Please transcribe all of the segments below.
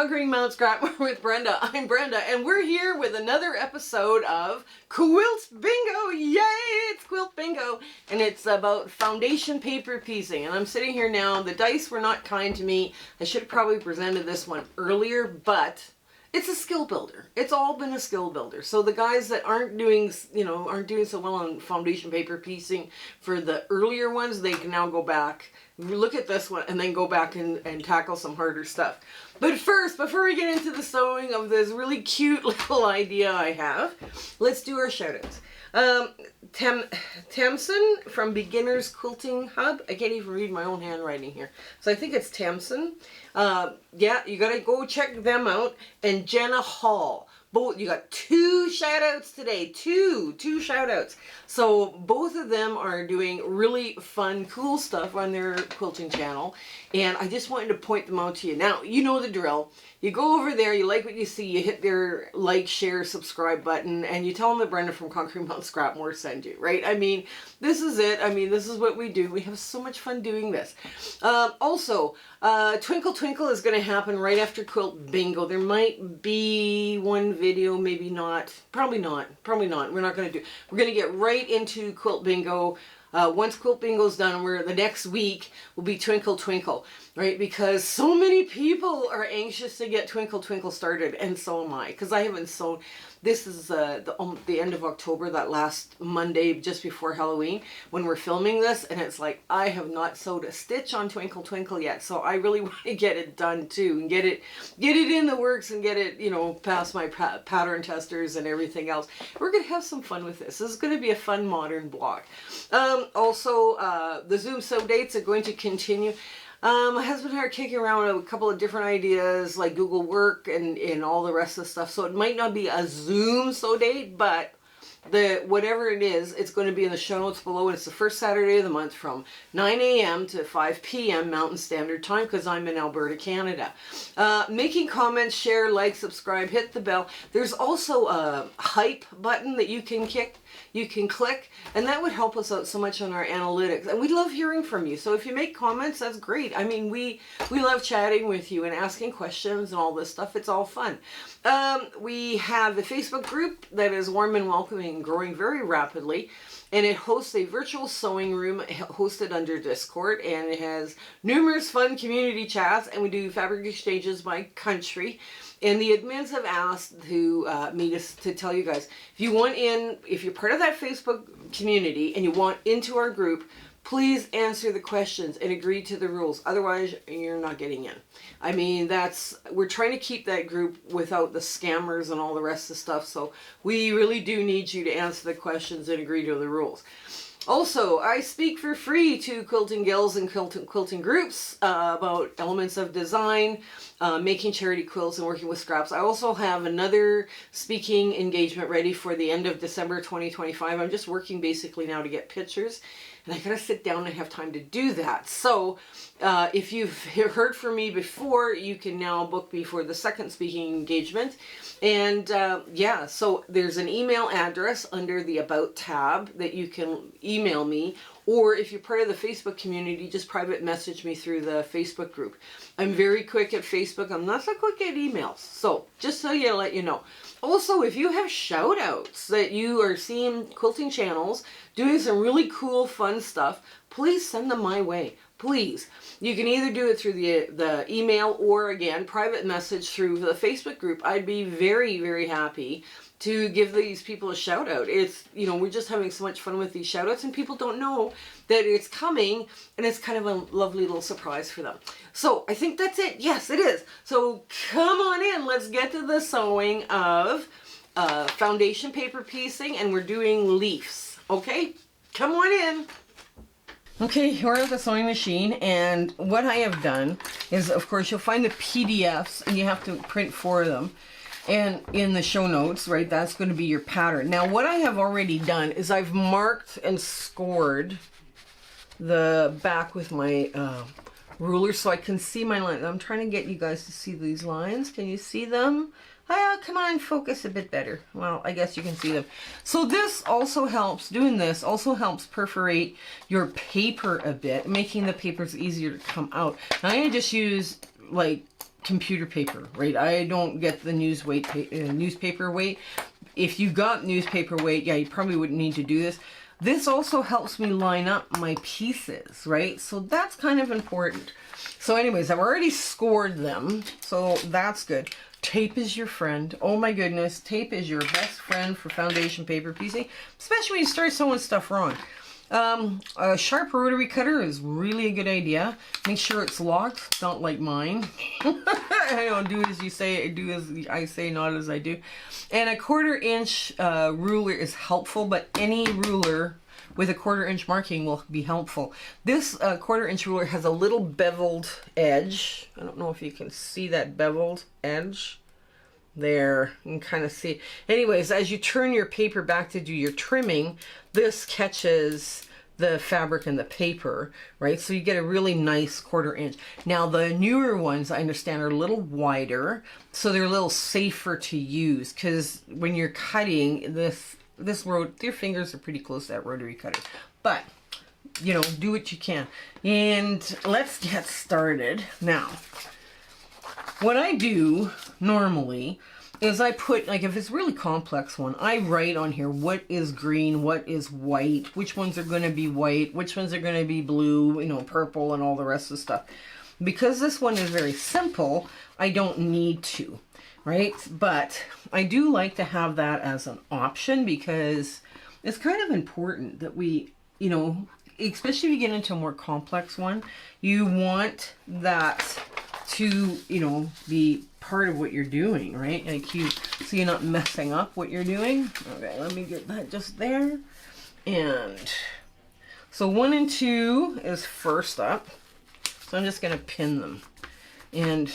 Conquering Mount Scrap with Brenda. I'm Brenda, and we're here with another episode of Quilt Bingo. Yay! It's Quilt Bingo, and it's about foundation paper piecing. And I'm sitting here now. The dice were not kind to me. I should have probably presented this one earlier, but it's a skill builder. It's all been a skill builder. So the guys that aren't doing so well on foundation paper piecing for the earlier ones, they can now go back, look at this one, and then go back and tackle some harder stuff. But first, before we get into the sewing of this really cute little idea I have, let's do our shout-outs. Tamsin from Beginners Quilting Hub. I can't even read my own handwriting here. So I think it's Tamsin. Yeah, you gotta go check them out. And Jenna Hall. Both, you got two shout outs today. Two shout outs. So both of them are doing really fun, cool stuff on their quilting channel. And I just wanted to point them out to you. Now, you know the drill. You go over there, you like what you see, you hit their like, share, subscribe button, and you tell them that Brenda from Conquering Mount Scrapmore sent you, right? I mean, this is it. I mean, this is what we do. We have so much fun doing this. Also, Twinkle Twinkle is going to happen right after Quilt Bingo. There might be one video, maybe not. Probably not. We're not going to do. We're going to get right into Quilt Bingo. Once Quilt Bingo's done, the next week will be Twinkle Twinkle, right? Because so many people are anxious to get Twinkle Twinkle started, and so am I, because I haven't sewn. This is the end of October, that last Monday just before Halloween, when we're filming this, and it's like I have not sewed a stitch on Twinkle Twinkle yet. So I really want to get it done too, and get it in the works, and get it, you know, past my pattern testers and everything else. We're gonna have some fun with this. This is gonna be a fun modern blog. Also, the Zoom sew dates are going to continue. My husband and I are kicking around a couple of different ideas like Google Work and all the rest of the stuff. So it might not be a Zoom sew date, but whatever it is, it's going to be in the show notes below. And it's the first Saturday of the month from 9 a.m. to 5 p.m. Mountain Standard Time, because I'm in Alberta, Canada. Making comments, share, like, subscribe, hit the bell. There's also a hype button that you can click, and that would help us out so much on our analytics. And we love hearing from you. So if you make comments, that's great. I mean, we love chatting with you and asking questions and all this stuff. It's all fun. We have a Facebook group that is warm and welcoming and growing very rapidly. And it hosts a virtual sewing room hosted under Discord, and it has numerous fun community chats, and we do fabric exchanges by country. And the admins have asked me to tell you guys, if you're part of that Facebook community and you want into our group, please answer the questions and agree to the rules. Otherwise, you're not getting in. I mean, we're trying to keep that group without the scammers and all the rest of the stuff. So we really do need you to answer the questions and agree to the rules. Also, I speak for free to quilting guilds and quilting groups about elements of design, making charity quilts, and working with scraps. I also have another speaking engagement ready for the end of December 2025. I'm just working basically now to get pictures, and I gotta sit down and have time to do that. So if you've heard from me before, you can now book me for the second speaking engagement. And yeah, so there's an email address under the About tab that you can email me, or if you're part of the Facebook community, just private message me through the Facebook group. I'm very quick at Facebook. I'm not so quick at emails. So just so you let you know. Also, if you have shout outs that you are seeing quilting channels doing some really cool, fun stuff, please send them my way. Please. You can either do it through the email, or again, private message through the Facebook group. I'd be very, very happy to give these people a shout out. It's, you know, we're just having so much fun with these shout outs, and people don't know that it's coming, and it's kind of a lovely little surprise for them. So I think that's it. Yes, it is. So come on in. Let's get to the sewing of foundation paper piecing, and we're doing leaves. Okay? Come on in. Okay, we're at the sewing machine, and what I have done is, of course, you'll find the PDFs, and you have to print 4 of them. And in the show notes, right, that's going to be your pattern. Now, what I have already done is I've marked and scored the back with my ruler so I can see my lines. I'm trying to get you guys to see these lines. Can you see them? Come on, focus a bit better. Well, I guess you can see them. So this also helps, doing this also helps perforate your paper a bit, making the papers easier to come out. Now, I'm going to just use like computer paper, right? I don't get the newspaper weight. If you got newspaper weight, yeah, you probably wouldn't need to do this. This also helps me line up my pieces, right? So that's kind of important. So anyways, I've already scored them, so that's good. Tape is your friend. Oh my goodness, tape is your best friend for foundation paper piecing, especially when you start sewing stuff wrong. A sharp rotary cutter is really a good idea. Make sure it's locked, not like mine. I don't do as you say, do as I say, not as I do. And a 1/4 inch ruler is helpful, but any ruler with a 1/4 inch marking will be helpful. This 1/4 inch ruler has a little beveled edge. I don't know if you can see that beveled edge. There, you can kind of see. Anyways, as you turn your paper back to do your trimming, this catches the fabric and the paper, right? So you get a really nice 1/4 inch. Now the newer ones, I understand, are a little wider, so they're a little safer to use, because when you're cutting this your fingers are pretty close to that rotary cutter. But, you know, do what you can. And let's get started. Now, what I do normally is I put, like if it's a really complex one, I write on here what is green, what is white, which ones are going to be white, which ones are going to be blue, you know, purple, and all the rest of the stuff. Because this one is very simple, I don't need to, right? But I do like to have that as an option, because it's kind of important that we, you know, especially if you get into a more complex one, you want that to, you know, be part of what you're doing, right? Like so you're not messing up what you're doing. Okay, let me get that just there. And so 1 and 2 is first up. So I'm just going to pin them and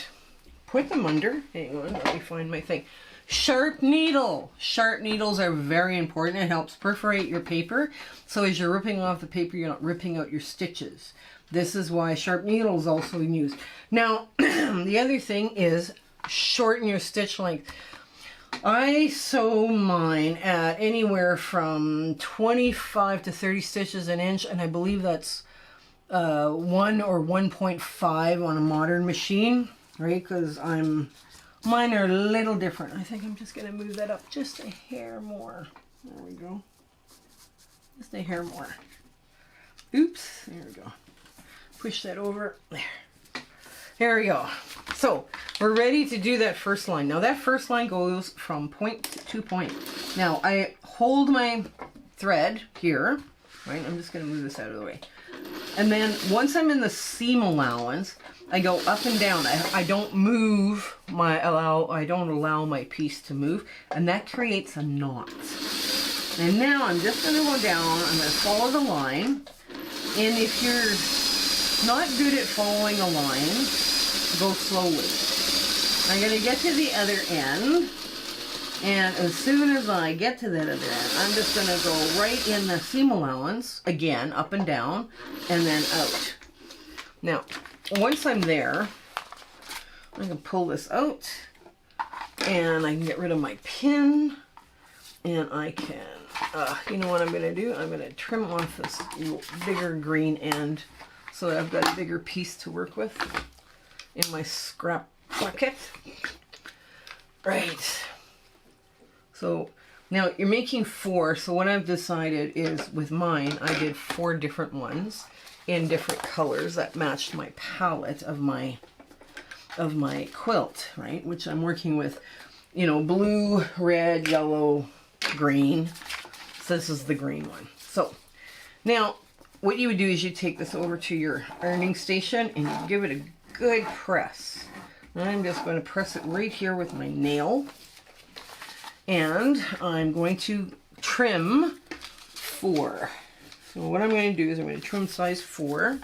put them under. Hang on, let me find my thing. Sharp needle. Sharp needles are very important. It helps perforate your paper. So as you're ripping off the paper, you're not ripping out your stitches. This is why sharp needles also used. Now, the other thing is shorten your stitch length. I sew mine at anywhere from 25 to 30 stitches an inch, and I believe that's 1 or 1.5 on a modern machine, right? Because mine are a little different. I think I'm just going to move that up just a hair more. There we go. Just a hair more. Oops, there we go. Push that over. There we go. So we're ready to do that first line. Now that first line goes from point to point. Now I hold my thread here, right? I'm just going to move this out of the way. And then once I'm in the seam allowance, I go up and down. I don't move I don't allow my piece to move, and that creates a knot. And now I'm just going to go down. I'm going to follow the line. And if you're not good at following a line, go slowly. I'm going to get to the other end, and as soon as I get to that other end, I'm just going to go right in the seam allowance, again, up and down, and then out. Now, once I'm there, I can pull this out, and I can get rid of my pin, and I can, you know what I'm going to do? I'm going to trim off this bigger green end so that I've got a bigger piece to work with in my scrap bucket. Right. So now you're making 4. So what I've decided is with mine, I did 4 different ones in different colors that matched my palette of my quilt, right? Which I'm working with, you know, blue, red, yellow, green. So this is the green one. So now what you would do is you take this over to your ironing station and you give it a good press. I'm just going to press it right here with my nail, and I'm going to trim 4. So what I'm going to do is I'm going to trim size 4.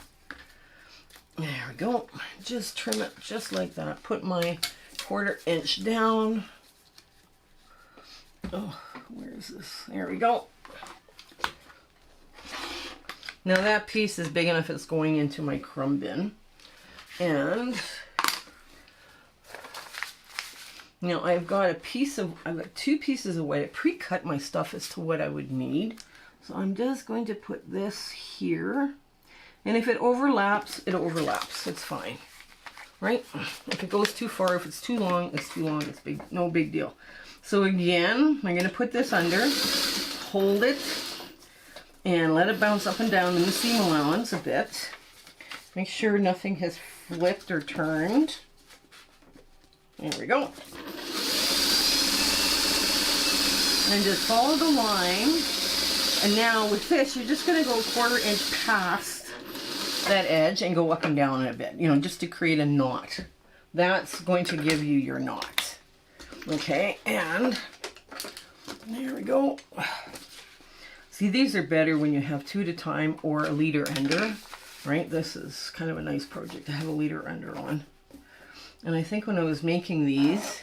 There we go. Just trim it just like that. Put my 1/4 inch down. Oh, where is this? There we go. Now that piece is big enough it's going into my crumb bin. And now I've got 2 pieces of white. I pre-cut my stuff as to what I would need. So I'm just going to put this here. And if it overlaps, it overlaps. It's fine. right? If it goes too far, if it's too long, it's too long. It's big, no big deal. So again, I'm going to put this under, hold it, and let it bounce up and down in the seam allowance a bit. Make sure nothing has flipped or turned. There we go. And just follow the line. And now with this, you're just going to go 1/4 inch past that edge and go up and down a bit, you know, just to create a knot. That's going to give you your knot. Okay, and there we go. See, these are better when you have 2 at a time or a leader under, right? This is kind of a nice project to have a leader under on. And I think when I was making these,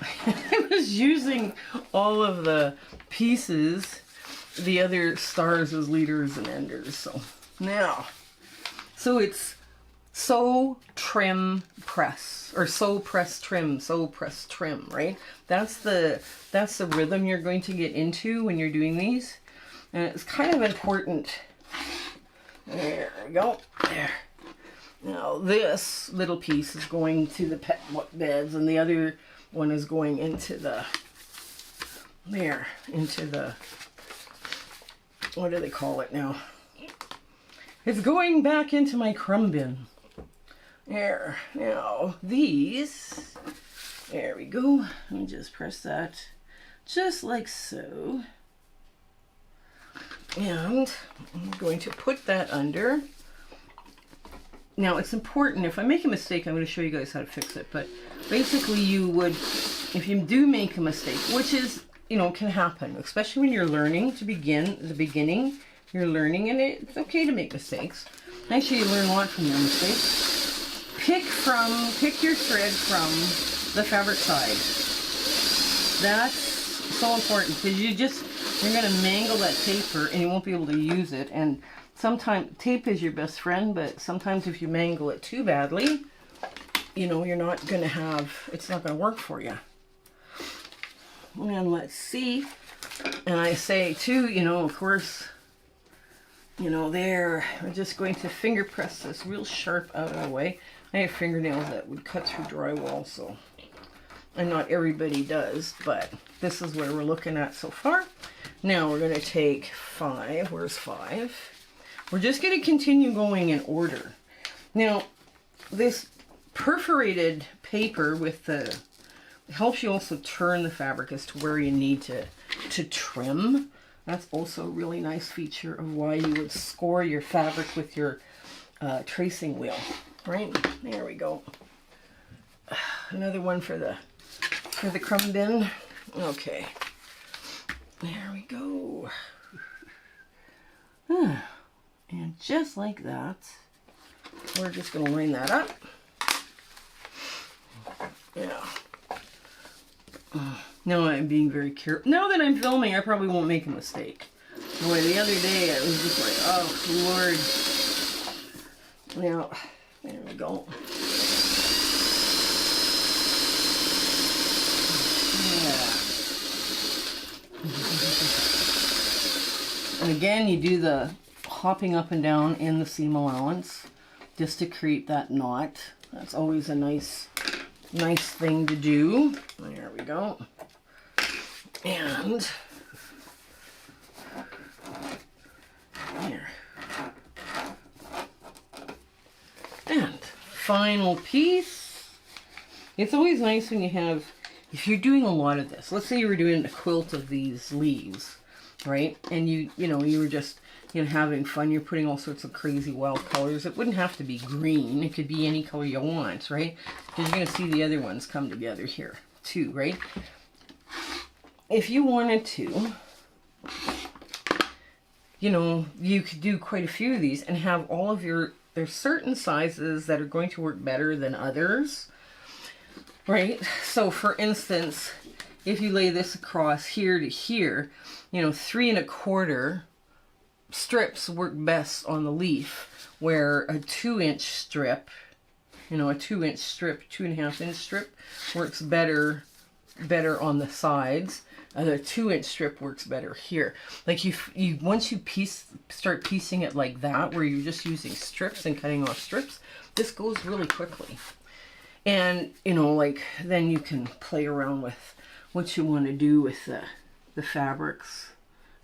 I was using all of the pieces, the other stars as leaders and enders. So now, so it's sew, trim, press, or sew, press, trim, right? That's the rhythm you're going to get into when you're doing these. And it's kind of important. There we go. There. Now this little piece is going to the pet beds, and the other one is going into the, there, into the, what do they call it now? It's going back into my crumb bin. There. Now these, there we go. Let me just press that just like so. And I'm going to put that under. Now it's important, if I make a mistake, I'm going to show you guys how to fix it. But basically you would, if you do make a mistake, which is, you know, can happen, especially when you're learning to begin, the beginning, you're learning, and it's okay to make mistakes. Actually, you learn a lot from your mistakes. Pick your thread from the fabric side. That's so important, because you're going to mangle that paper and you won't be able to use it. And sometimes tape is your best friend, but sometimes if you mangle it too badly, you know, you're not going to have, it's not going to work for you. And let's see. And I say too, you know, of course, you know, there, we're just going to finger press this real sharp out of the way. I have fingernails that would cut through drywall, so, and not everybody does, but this is what we're looking at so far. Now we're going to take 5. Where's 5? We're just going to continue going in order. Now, this perforated paper with the, helps you also turn the fabric as to where you need to trim. That's also a really nice feature of why you would score your fabric with your tracing wheel. Right? There we go. Another one for the crumb bin. Okay. There we go. And just like that, we're just going to line that up. Yeah. Now I'm being very careful. Now that I'm filming, I probably won't make a mistake. Boy, the other day I was just like, oh, Lord. Now, there we go. Yeah. And again, you do the hopping up and down in the seam allowance just to create that knot. That's always a nice thing to do. There we go. And there. And final piece. It's always nice when you have, if you're doing a lot of this, let's say you were doing a quilt of these leaves, right? And you were just, you know, having fun. You're putting all sorts of crazy wild colors. It wouldn't have to be green. It could be any color you want, right? Because you're going to see the other ones come together here too, right? If you wanted to, you know, you could do quite a few of these and have all of your, there's certain sizes that are going to work better than others, right? So for instance, if you lay this across here to here, you know, 3 1/4 strips work best on the leaf, where a 2-inch strip, you know, a 2-inch strip, 2.5-inch strip works better on the sides. The 2-inch strip works better here. Like you once you start piecing it like that, where you're just using strips and cutting off strips, this goes really quickly. And, you know, like, then you can play around with what you want to do with the fabrics.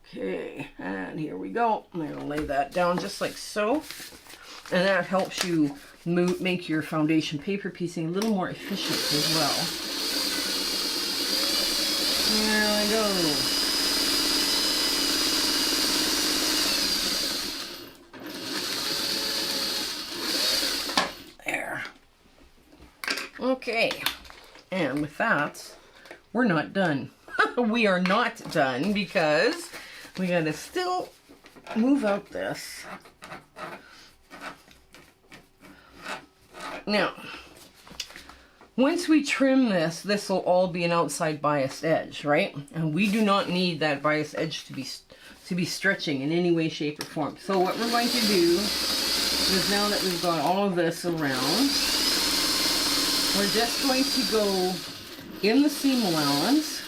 Okay, and here we go. I'm going to lay that down just like so. And that helps you make your foundation paper piecing a little more efficient as well. There we go. There. Okay, and with that, we're not done. We are not done because we gotta still move out this. Now, once we trim this, this will all be an outside biased edge, right? And we do not need that biased edge to be stretching in any way, shape, or form. So what we're going to do is, now that we've got all of this around, we're just going to go in the seam allowance.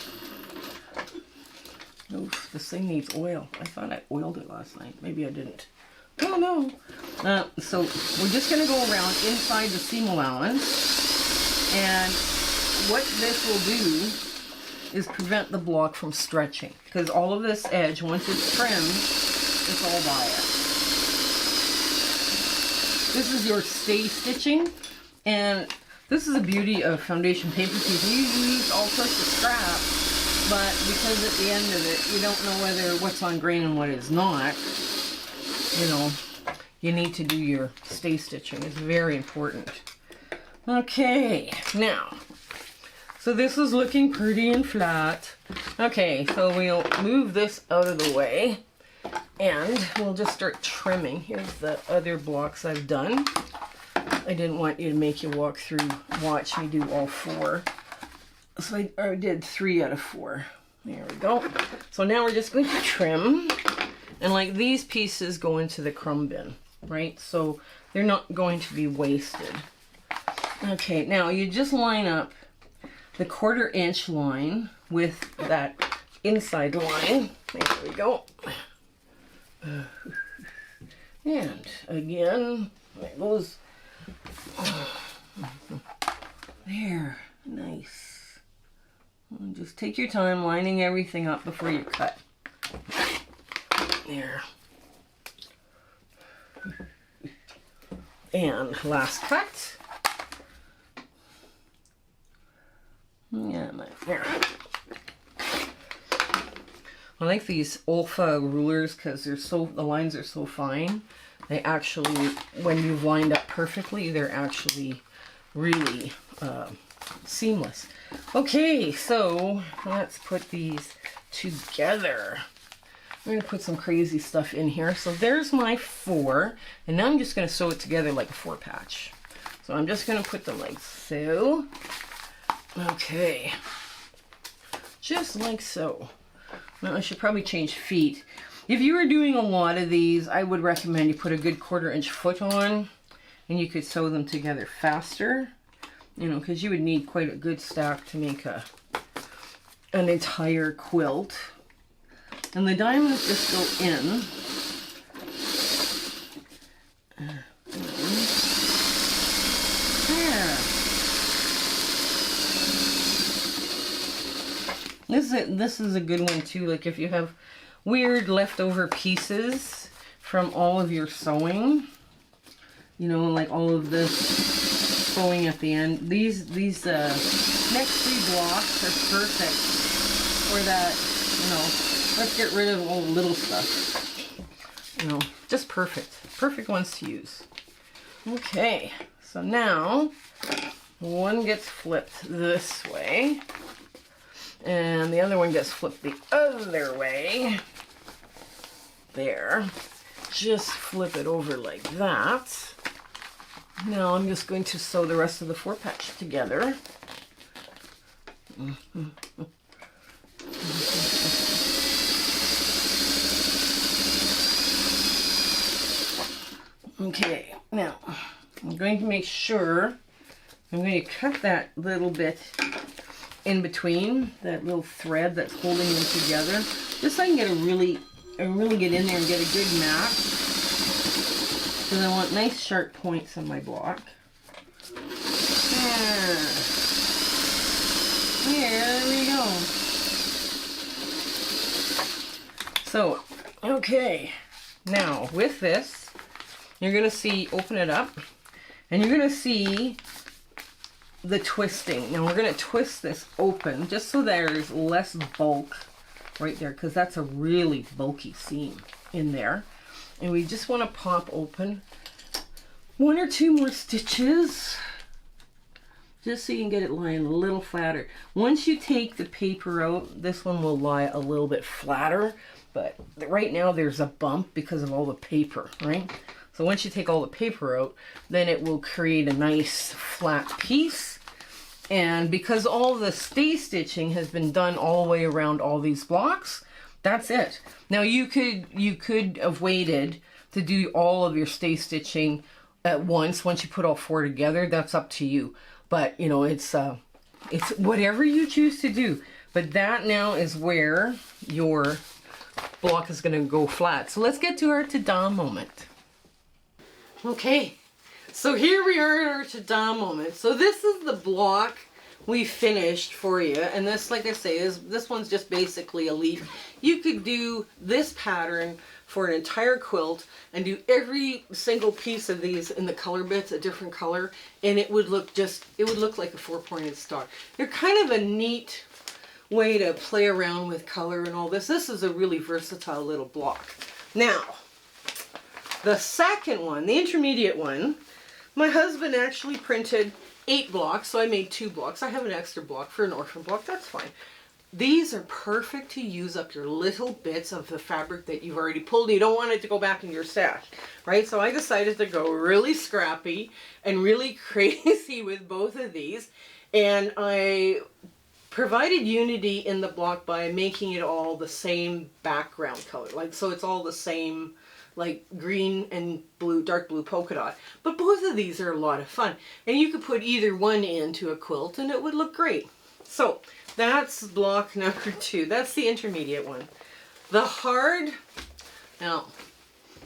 Oof, this thing needs oil. I thought I oiled it last night. Maybe I didn't. Oh no. So we're just going to go around inside the seam allowance, and what this will do is prevent the block from stretching, because all of this edge, once it's trimmed, it's all biased. This is your stay stitching, and this is the beauty of foundation paper piecing. You use all sorts of scrap, but because at the end of it, you don't know whether what's on grain and what is not, you know, you need to do your stay stitching. It's very important. Okay, now, so this is looking pretty and flat. Okay, so we'll move this out of the way and we'll just start trimming. Here's the other blocks I've done. I didn't want you to make you watch me do all four. So I did 3 out of 4. There we go. So now we're just going to trim. And like, these pieces go into the crumb bin, right? So they're not going to be wasted. Okay, now you just line up the 1/4 inch line with that inside line. There we go. And again, there goes. There, nice. And just take your time lining everything up before you cut. There. And last cut. Yeah, there. I like these Olfa rulers because the lines are so fine. They actually, when you've lined up perfectly, they're actually really seamless. Okay, so let's put these together. I'm going to put some crazy stuff in here. So there's my 4, and now I'm just going to sew it together like a 4-patch. So I'm just going to put them like so. Okay, just like so. Now I should probably change feet. If you were doing a lot of these, I would recommend you put a good 1/4 inch foot on, and you could sew them together faster. You know, because you would need quite a good stack to make an entire quilt. And the diamonds just go in. There. This is a good one too. Like if you have weird leftover pieces from all of your sewing, you know, like all of this sewing at the end. These next 3 blocks are perfect for that, you know. Let's get rid of all the little stuff. You know, just perfect. Perfect ones to use. Okay, so now one gets flipped this way, and the other one gets flipped the other way. There. Just flip it over like that. Now I'm just going to sew the rest of the 4-patch together. Okay, now I'm going to make sure I'm going to cut that little bit in between, that little thread that's holding them together, just so I can get really get in there and get a good match. Because I want nice sharp points on my block. And Here we go. So, okay. Now, with this, you're going to see, open it up, and you're going to see the twisting. Now, we're going to twist this open just so there's less bulk right there, because that's a really bulky seam in there. And we just want to pop open 1 or 2 more stitches, just so you can get it lying a little flatter. Once you take the paper out, this one will lie a little bit flatter, but right now there's a bump because of all the paper, right? So once you take all the paper out, then it will create a nice flat piece. And because all the stay stitching has been done all the way around all these blocks, that's it. Now you could have waited to do all of your stay stitching at once you put all 4 together. That's up to you. But you know, it's whatever you choose to do. But that now is where your block is going to go flat. So let's get to our ta-da moment. Okay, so here we are at our ta-da moment. So this is the block we finished for you, and this, like I say, this one's just basically a leaf. You could do this pattern for an entire quilt and do every single piece of these in the color bits a different color, and it would look like a 4-pointed star. They're kind of a neat way to play around with color and all this. This is a really versatile little block. Now, the second one, the intermediate one, my husband actually printed 8 blocks, so I made 2 blocks. I have an extra block for an orphan block, that's fine. These are perfect to use up your little bits of the fabric that you've already pulled. You don't want it to go back in your stash, right? So I decided to go really scrappy and really crazy with both of these. And I provided unity in the block by making it all the same background color. Like, so it's all the same, like green and blue, dark blue polka dot. But both of these are a lot of fun. And you could put either one into a quilt and it would look great. So that's block number 2. That's the intermediate one. The hard, now,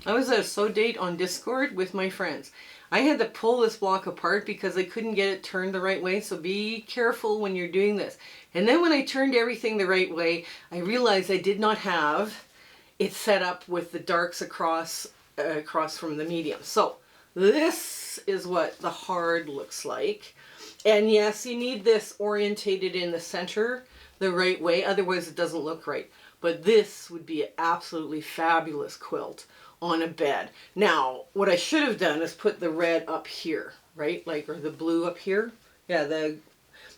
I was at a sew date on Discord with my friends. I had to pull this block apart because I couldn't get it turned the right way, so be careful when you're doing this. And then when I turned everything the right way, I realized I did not have it set up with the darks across from the medium. So this is what the hard looks like. And yes, you need this orientated in the center the right way, otherwise it doesn't look right. But this would be an absolutely fabulous quilt on a bed. Now, what I should have done is put the red up here, right? Like, or the blue up here. Yeah,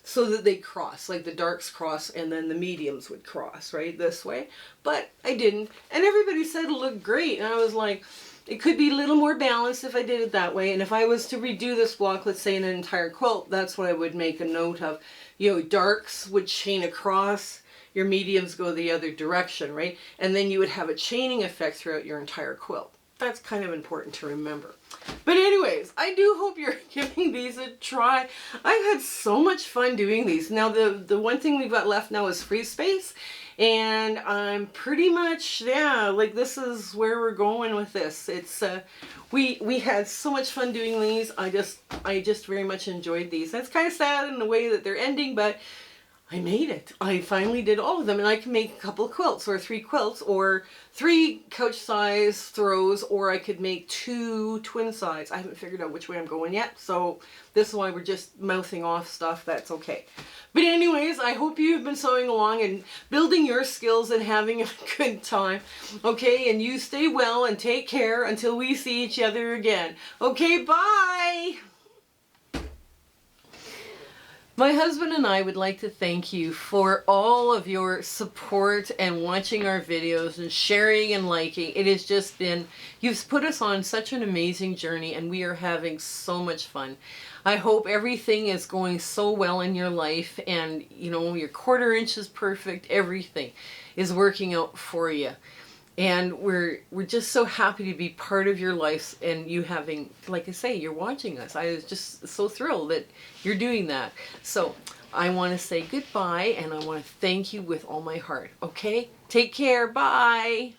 so that they cross, like the darks cross and then the mediums would cross, right? This way. But I didn't. And everybody said it looked great. And I was like, it could be a little more balanced if I did it that way. And if I was to redo this block, let's say in an entire quilt, that's what I would make a note of. You know, darks would chain across, your mediums go the other direction, right? And then you would have a chaining effect throughout your entire quilt. That's kind of important to remember. But anyways, I do hope you're giving these a try. I've had so much fun doing these. Now the one thing we've got left now is free space. And I'm pretty much, yeah, like this is where we're going with this. It's we had so much fun doing these. I just very much enjoyed these. And it's kind of sad in the way that they're ending, but I made it. I finally did all of them, and I can make a couple of quilts, or 3 quilts, or 3 couch size throws, or I could make 2 twin size. I haven't figured out which way I'm going yet, so this is why we're just mouthing off stuff. That's okay. But anyways, I hope you've been sewing along and building your skills and having a good time. Okay, and you stay well and take care until we see each other again. Okay, bye! My husband and I would like to thank you for all of your support and watching our videos and sharing and liking. It has just been, you've put us on such an amazing journey and we are having so much fun. I hope everything is going so well in your life and, you know, your 1/4 inch is perfect. Everything is working out for you. And we're just so happy to be part of your life and you having, like I say, you're watching us. I was just so thrilled that you're doing that. So I want to say goodbye and I want to thank you with all my heart. Okay? Take care. Bye.